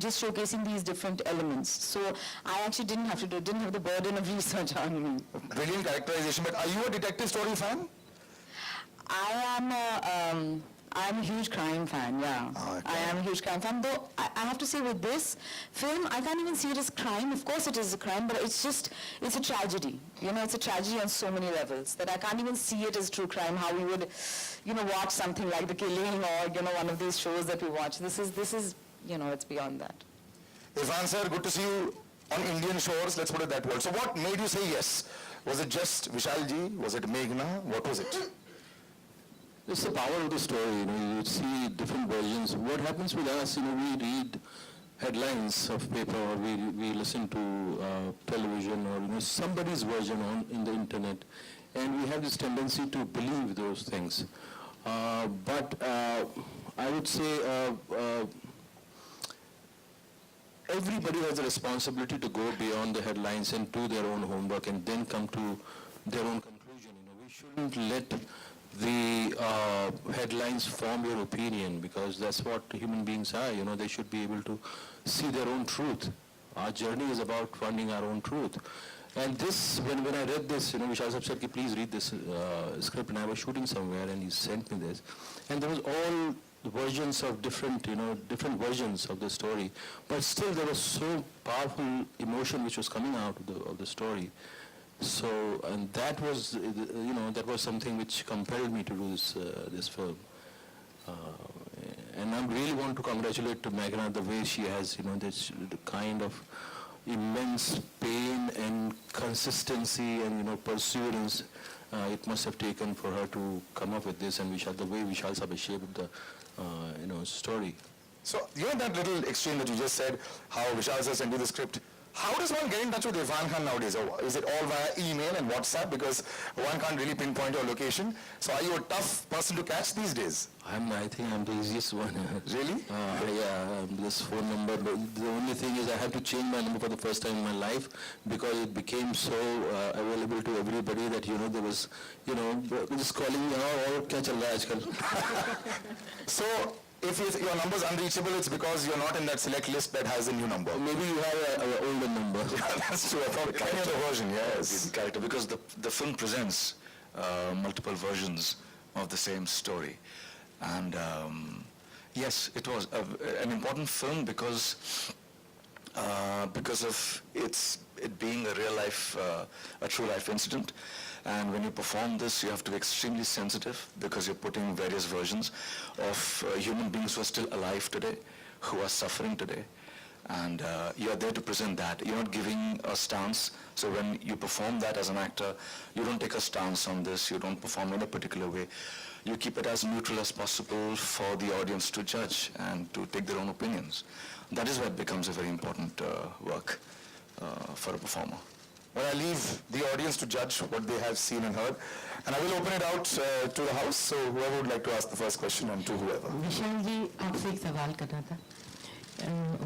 just showcasing these different elements. So I actually didn't have the burden of research on me. Brilliant characterization. But are you a detective story fan? I'm a huge crime fan, yeah. Oh, okay. I am a huge crime fan, though I have to say with this film, I can't even see it as crime. Of course it is a crime, but it's a tragedy. You know, it's a tragedy on so many levels that I can't even see it as true crime, how we would, you know, watch something like The Killing or, you know, one of these shows that we watch. This is, you know, it's beyond that. Irfan sir, good to see you on Indian shores, let's put it that way. So what made you say yes? Was it just Vishal ji? Was it Meghna? What was it? It's the power of the story, you know, you see different versions. What happens with us, you know, we read headlines of paper or we listen to television or, you know, somebody's version in the internet, and we have this tendency to believe those things. But I would say everybody has a responsibility to go beyond the headlines and do their own homework and then come to their own conclusion. You know, we shouldn't let the headlines form your opinion, because that's what human beings are. You know, they should be able to see their own truth. Our journey is about finding our own truth. And this, when I read this, you know, Vishal Sahab said, please read this script, and I was shooting somewhere and he sent me this. And there was all versions of different versions of the story, but still there was so powerful emotion which was coming out of the story. So, and that was, you know, that was something which compelled me to do this film. And I really want to congratulate to Meghna the way she has, you know, this the kind of immense pain and consistency and, you know, perseverance it must have taken for her to come up with this, and the way Vishal Sahab has shaped the, you know, story. So, you know that little exchange that you just said, how Vishal sir sent you the script? How does one get in touch with Irfan Khan nowadays? Or is it all via email and WhatsApp, because one can't really pinpoint your location? So are you a tough person to catch these days? I think I'm the easiest one. Really? Yeah, this phone number. But the only thing is I had to change my number for the first time in my life, because it became so available to everybody that, you know, there was, you know, just calling me, oh, kya chal raha hai aajkal? So, if your number is unreachable, it's because you're not in that select list that has a new number. Maybe you have an older number. Yeah, that's true. I thought any other version, yes. The character, because the film presents multiple versions of the same story. And yes, it was an important film because of it being a real life, a true life incident. And when you perform this, you have to be extremely sensitive, because you're putting various versions of human beings who are still alive today, who are suffering today. And you're there to present that. You're not giving a stance. So when you perform that as an actor, you don't take a stance on this. You don't perform in a particular way. You keep it as neutral as possible for the audience to judge and to take their own opinions. That is why it becomes a very important work for a performer. Well, I leave the audience to judge what they have seen and heard. And I will open it out to the house. So whoever would like to ask the first question, and to whoever. विशाल जी, आपसे एक सवाल करना था.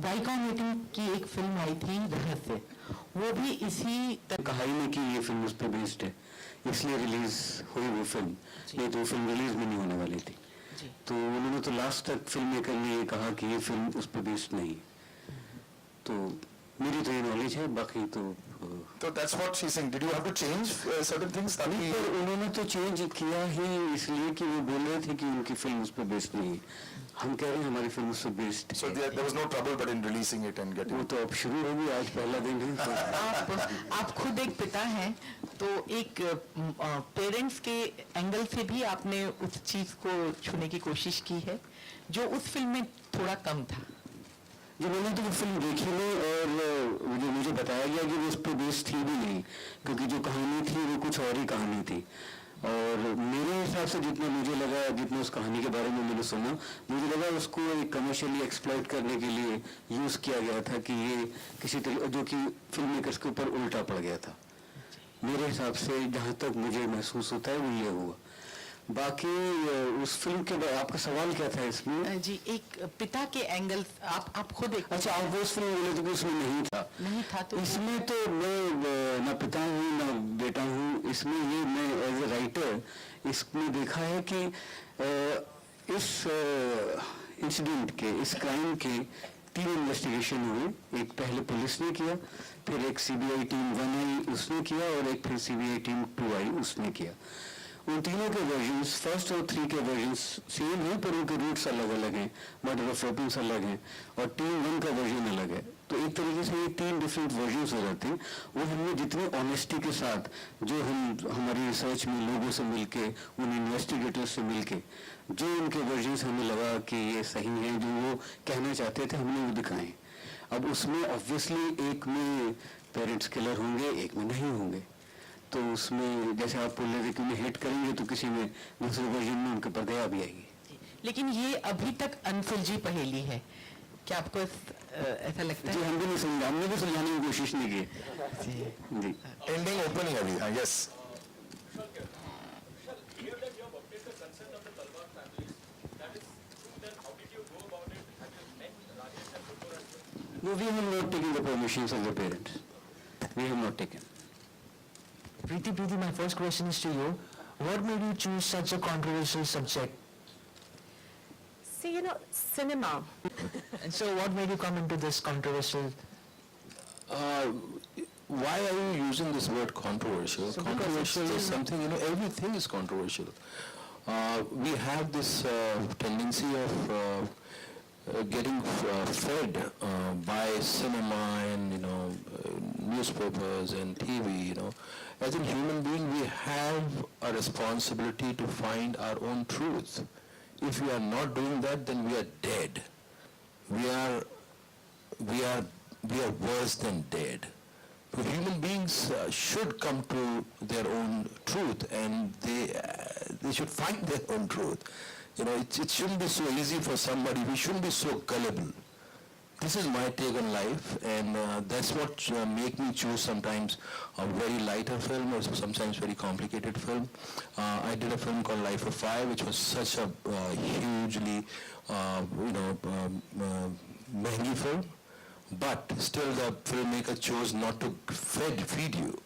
वाइकॉन meeting की एक film आई थी रहस्य, वो भी इसी कहानी में कि ये फिल्म उस पर बेस्ड है, इसलिए रिलीज हुई वो फिल्म. नहीं तो वो फिल्म रिलीज भी नहीं होने वाली थी. तो उन्होंने तो लास्ट तक फिल्म मेकर ने ये कहा कि ये फिल्म उस पर बेस्ड नहीं. तो मेरी तो ये नॉलेज है, बाकी तो that's what she's saying. Did you have to change certain things? नहीं, पर उन्होंने तो चेंज किया ही इसलिए कि वो बोल रहे थे कि उनकी फिल्म उस पर बेस्ड नहीं है. हम कह रहे हैं हमारी फिल्म उस पर based. So there was no trouble but in releasing it and getting. वो तो अब शुरू होगी, आज पहला दिन है. आप खुद एक पिता हैं, तो एक पेरेंट्स के एंगल से भी आपने उस चीज को छूने की कोशिश की है जो उस फिल्म में थोड़ा कम था. जी, मैंने तो वो फिल्म देखी नहीं, और जो मुझे बताया गया कि वो उस पर बेस्ड थी भी नहीं, क्योंकि जो कहानी थी वो कुछ और ही कहानी थी. और मेरे हिसाब से जितना मुझे लगा, जितना उस कहानी के बारे में मैंने सुना, मुझे लगा उसको एक कमर्शियली एक्सप्लॉइट करने के लिए यूज़ किया गया था, कि ये किसी तरह जो कि फिल्म मेकर्स के ऊपर उल्टा पड़ गया था. मेरे हिसाब से जहाँ तक मुझे महसूस होता है वो ये हुआ. बाकी उस फिल्म के बाद आपका सवाल क्या था इसमें? जी, एक पिता के एंगल, आप खुद एक. अच्छा, आप वो उस फिल्म बोले थे कि उसमें नहीं था. तो इसमें तो मैं ना पिता हूँ ना बेटा हूँ. इसमें ये मैं एज ए राइटर इसमें देखा है कि इस इंसिडेंट के, इस क्राइम के 3 इन्वेस्टिगेशन हुए, एक पहले पुलिस ने किया, फिर एक सीबीआई टीम 1 आई उसने किया और एक फिर सीबीआई टीम 2 आई उसने किया। उन तीनों के वर्जन्स, फर्स्ट और 3 के वर्जन्स सेम हैं पर उनके रूट्स अलग अलग हैं, मर्डर ऑफ वेपन्स अलग हैं और टीम 1 का वर्जन अलग है। तो एक तरीके से ये 3 डिफरेंट वर्जन्स हो जाते हैं। वो हमने जितनी ऑनेस्टी के साथ जो हम हमारी रिसर्च में लोगों से मिलके, उन इन्वेस्टिगेटर्स से मिलके जो उनके वर्जन्स हमें लगा कि ये सही है, जो वो कहना चाहते थे, हमने वो दिखाएं। अब उसमें ऑब्वियसली एक में पेरेंट्स किलर होंगे, एक में नहीं होंगे। तो उसमें जैसे आप बोल रहे थे कि उन्हें हेट करेंगे तो किसी में दूसरे वर्जन में उनके पर दया भी आएगी। लेकिन ये अभी तक अनसुलझी पहेली है, क्या आपको ऐसा लगता जी है? हम भी नहीं समझा, हमने भी समझाने की कोशिश नहीं की जी। एंडिंग ओपन ही अभी, yes. No, we have not taken the permissions of the parents. We have not taken. Preeti, my first question is to you. What made you choose such a controversial subject? See, cinema. And so what made you come into this controversial? Why are you using this word controversial? So because Controversial it's is something, everything is controversial. We have this tendency of getting fed by cinema and newspapers and TV. As a human being, we have a responsibility to find our own truth. If we are not doing that, then we are dead. We are worse than dead. So human beings should come to their own truth, and they should find their own truth. It shouldn't be so easy for somebody. We shouldn't be so gullible. This is my take on life, and that's what make me choose sometimes a very lighter film or sometimes very complicated film. I did a film called Life of Pi, which was such a hugely, महंगी film, but still the filmmaker chose not to feed you.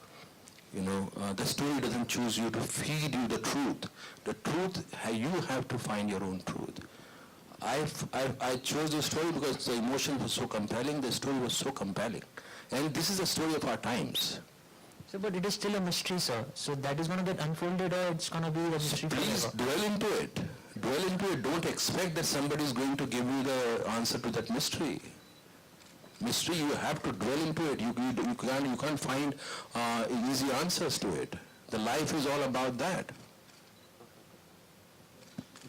The story doesn't choose you to feed you the truth. The truth, you have to find your own truth. I chose the story because the emotion was so compelling, the story was so compelling. And this is the story of our times. So, but it is still a mystery, sir. So that is going to get unfolded, or it's going to be the mystery Please forever? dwell into it. Dwell into it. Don't expect that somebody is going to give you the answer to that mystery. Mystery, you have to dwell into it. You can't find easy answers to it. The life is all about that.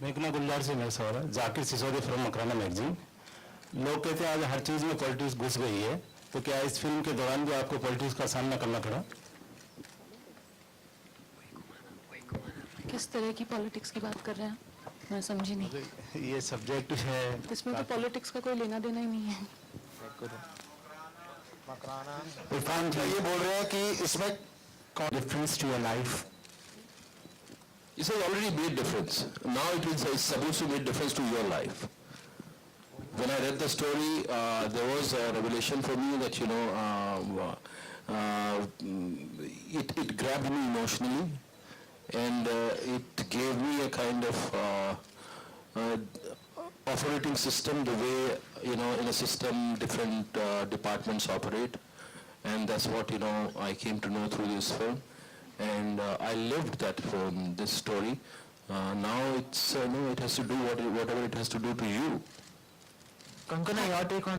मेघना गुलजार से मेरा सवाल है, Zakir Sisodia from Makrana magazine. लोग कहते हैं आज हर चीज़ में पॉलिटिक्स घुस गई है, तो क्या इस फिल्म के दौरान भी आपको पॉलिटिक्स का सामना करना पड़ा? किस तरह की पॉलिटिक्स की बात कर रहे हैं? मैं समझी नहीं। ये सब्जेक्ट है, इसमें तो पॉलिटिक्स का कोई लेना देना ही नहीं है। इरफान जी ये बोल रहे हैं कि इसमें difference to your life. This has already made difference. Now it is supposed to make difference to your life. When I read the story, there was a revelation for me that it grabbed me emotionally, and it gave me a kind of operating system, the way in a system different departments operate, and that's what I came to know through this film. And I lived that from this story. Now it has to do whatever it has to do to you. Konkona, your take on...